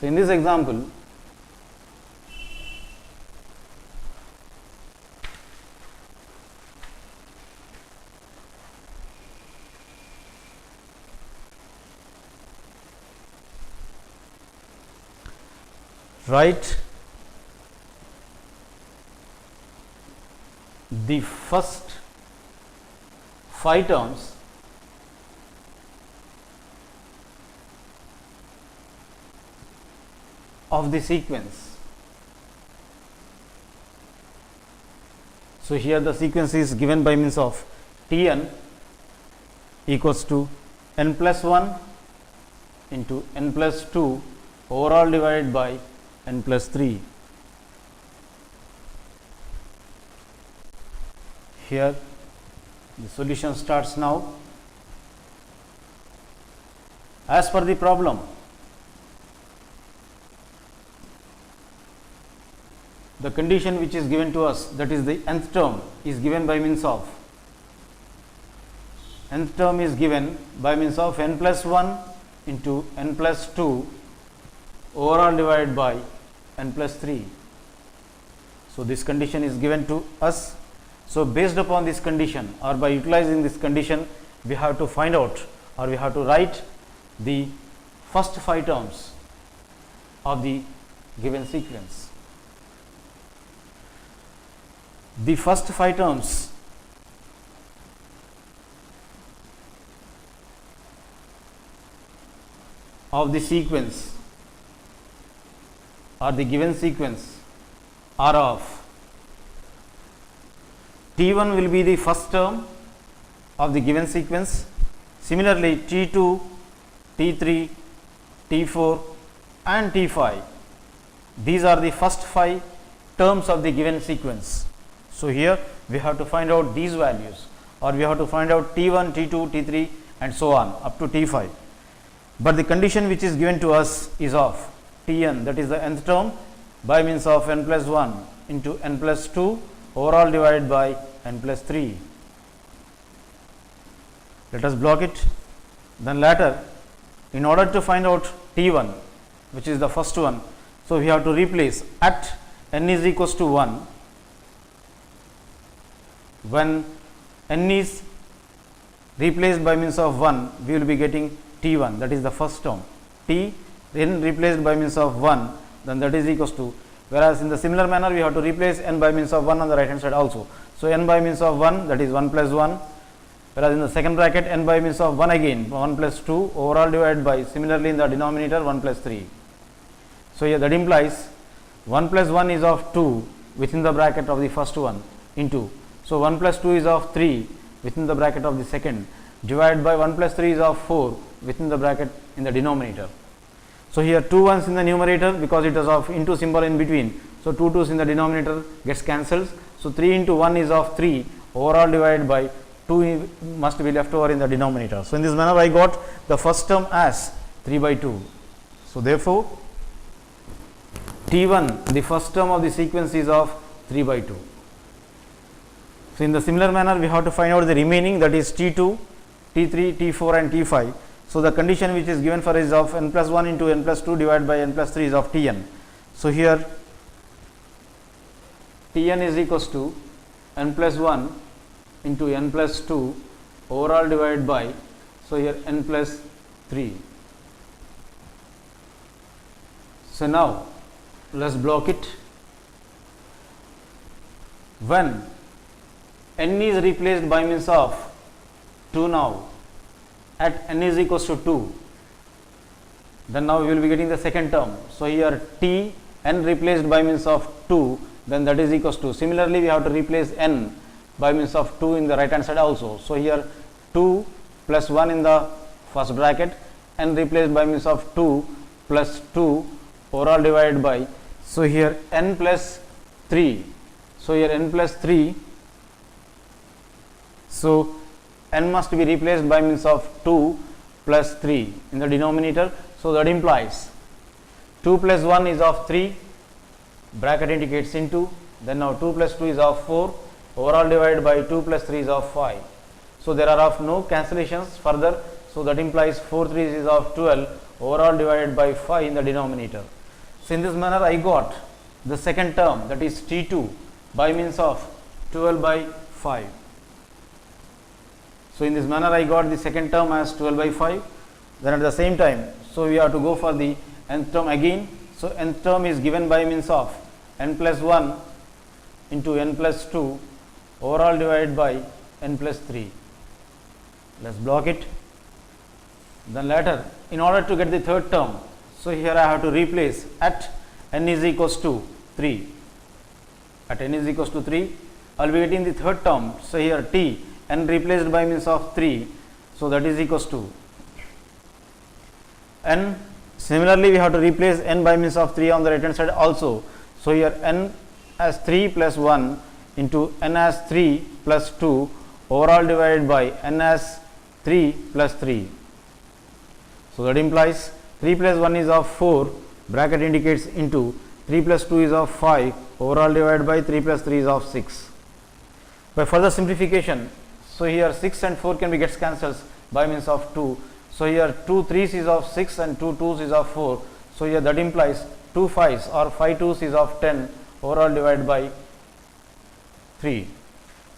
So in this example, write the first 5 terms of the sequence. So here the sequence is given by means of Tn equals to n plus 1 into n plus 2 overall divided by n plus 3. Here the solution starts now. As per the problem, the condition which is given to us, that is the nth term, is given by means of n plus 1 into n plus 2 overall divided by n plus 3. So this condition is given to us. So based upon this condition, or by utilizing this condition, we have to find out, or we have to write the first 5 terms of the given sequence. The first 5 terms of the sequence or the given sequence are of T1 will be the first term of the given sequence. Similarly, T2, T3, T4 and T5, these are the first 5 terms of the given sequence. So here we have to find out these values, or we have to find out T1, T2, T3 and so on up to T5. But the condition which is given to us is of Tn, that is the nth term, by means of n plus 1 into n plus 2 overall divided by n plus 3. Let us block it. Then later, in order to find out T1, which is the first one, so we have to replace at n is equals to 1. When n is replaced by means of 1, we will be getting T1, that is the first term. T then replaced by means of 1, then that is equals to, whereas in the similar manner we have to replace n by means of 1 on the right hand side also. So n by means of 1, that is 1 plus 1, whereas in the second bracket n by means of 1 again, 1 plus 2 overall divided by, similarly in the denominator 1 plus 3. So here that implies 1 plus 1 is of 2 within the bracket of the first one into, so 1 plus 2 is of 3 within the bracket of the second, divided by 1 plus 3 is of 4 within the bracket in the denominator. So here 2 ones in the numerator, because it is of into symbol in between, so 2 2's in the denominator gets cancelled. So 3 into 1 is of 3 overall divided by 2 must be left over in the denominator. So in this manner I got the first term as 3 by 2. So therefore T1, the first term of the sequence, is of 3 by 2. So in the similar manner we have to find out the remaining, that is T2, T3, T4 and T5. So the condition which is given for is of n plus 1 into n plus 2 divided by n plus 3 is of Tn. So here Tn is equals to n plus 1 into n plus 2 overall divided by, so here n plus 3. So now let us block it. When n is replaced by means of 2 now at n is equals to 2, then now we will be getting the second term. So here T n replaced by means of 2, then that is equals to, similarly we have to replace n by means of 2 in the right hand side also. So here 2 plus 1 in the first bracket, n replaced by means of 2 plus 2 overall divided by, so here n plus 3. So here n plus 3, so n must be replaced by means of 2 plus 3 in the denominator. So that implies 2 plus 1 is of 3, bracket indicates into, then now 2 plus 2 is of 4 overall divided by 2 plus 3 is of 5. So there are of no cancellations further, so that implies 4 3 is of 12 overall divided by 5 in the denominator. So in this manner I got the second term, that is T2, by means of 12 by 5. So in this manner I got the second term as 12 by 5. Then at the same time, so we have to go for the nth term again. So nth term is given by means of n plus 1 into n plus 2 overall divided by n plus 3. Let's block it. Then later, in order to get the third term, so here I have to replace at n is equals to 3. At n is equals to 3, I will be getting the third term. So here t, n replaced by means of 3, so that is equals to n. Similarly, we have to replace n by means of 3 on the right hand side also. So here n as 3 plus 1 into n as 3 plus 2 overall divided by n as 3 plus 3. So that implies 3 plus 1 is of 4, bracket indicates into 3 plus 2 is of 5, overall divided by 3 plus 3 is of 6. By further simplification, so here 6 and 4 can be gets cancelled by means of 2. So here 2 3s is of 6 and 2 2s is of 4. So here that implies 2 5s or 5 2s is of 10, overall divided by 3.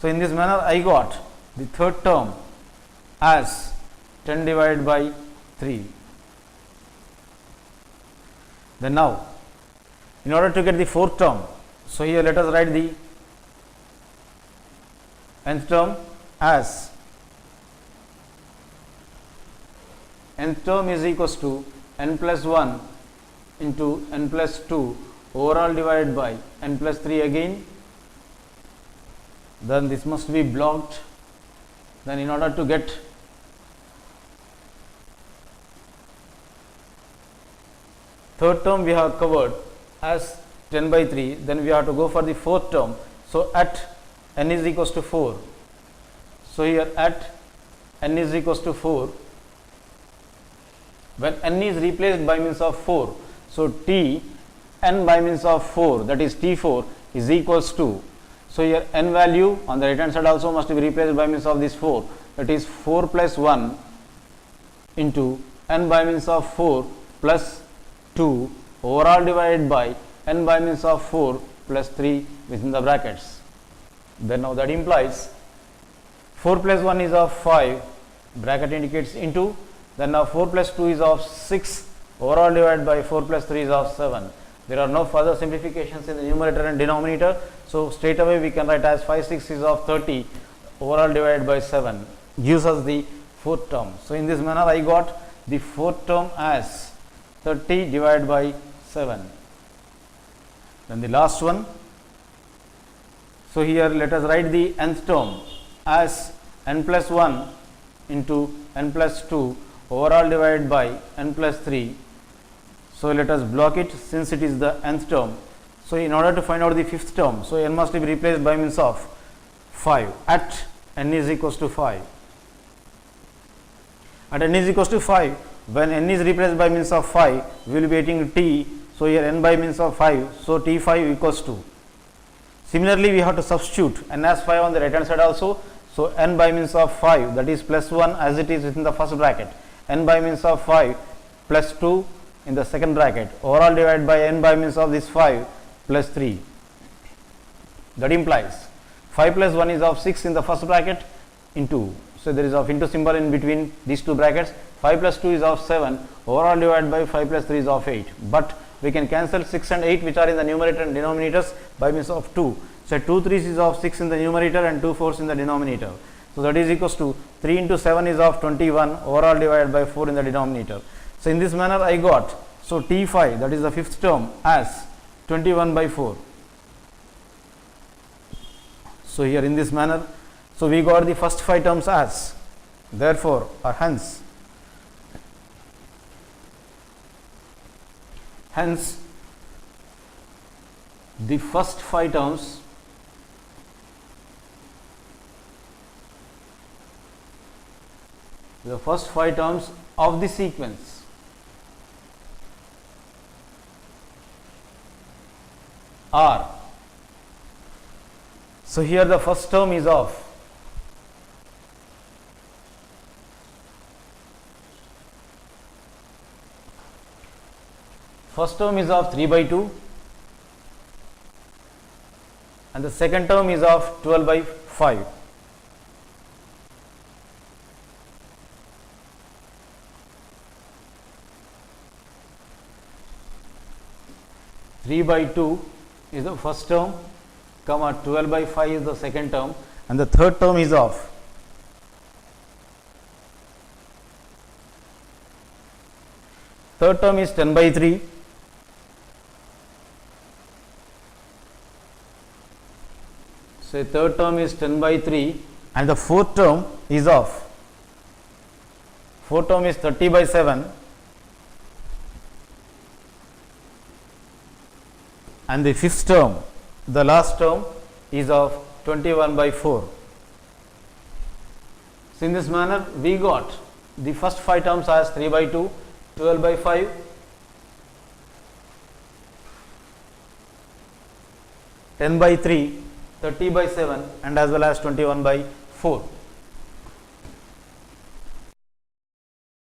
So in this manner I got the third term as 10 divided by 3. Then now, in order to get the fourth term, so here let us write the nth term as nth term is equals to n plus 1 into n plus 2 overall divided by n plus 3 again. Then this must be blocked. Then in order to get third term we have covered as 10 by 3, then we have to go for the fourth term. So at n is equals to 4. So here at n is equals to 4, when n is replaced by means of 4, so t n by means of 4, that is T4 is equals to, so here n value on the right hand side also must be replaced by means of this 4, that is 4 plus 1 into n by means of 4 plus 2 overall divided by n by means of 4 plus 3 within the brackets. Then now that implies 4 plus 1 is of 5, bracket indicates into, then now 4 plus 2 is of 6, overall divided by 4 plus 3 is of 7. There are no further simplifications in the numerator and denominator. So straight away we can write as 5 6 is of 30, overall divided by 7, gives us the fourth term. So in this manner I got the fourth term as 30 divided by 7. Then the last one. So here let us write the nth term as n plus 1 into n plus 2 overall divided by n plus 3. So let us block it since it is the nth term. So in order to find out the fifth term, so n must be replaced by means of 5 at n is equals to 5. At n is equals to 5, when n is replaced by means of 5, we will be getting t. So here n by means of 5, so t5 equals to. Similarly, we have to substitute n as 5 on the right hand side also. So n by means of 5, that is plus 1 as it is within the first bracket, n by means of 5 plus 2 in the second bracket, overall divided by n by means of this 5 plus 3. That implies 5 plus 1 is of 6 in the first bracket into, so there is of into symbol in between these two brackets. 5 plus 2 is of 7, overall divided by 5 plus 3 is of 8. But we can cancel 6 and 8 which are in the numerator and denominators by means of 2. So 2 3s is of 6 in the numerator and 2 4s in the denominator. So that is equals to 3 into 7 is of 21, overall divided by 4 in the denominator. So in this manner I got, so T5, that is the fifth term, as 21 by 4. So here in this manner, so we got the first 5 terms as, therefore or hence the first 5 terms of the sequence are, so here the first term is of first term is of 3 by 2 and the second term is of 12 by 5. Three by 2 is the first term, comma 12 by 5 is the second term, and the third term is of third term is 10 by 3. So third term is 10 by 3 and the fourth term is 30 by 7 and the fifth term, the last term, is of 21 by 4. So in this manner we got the first 5 terms as 3 by 2, 12 by 5, 10 by 3, 30 by 7 and as well as 21 by 4.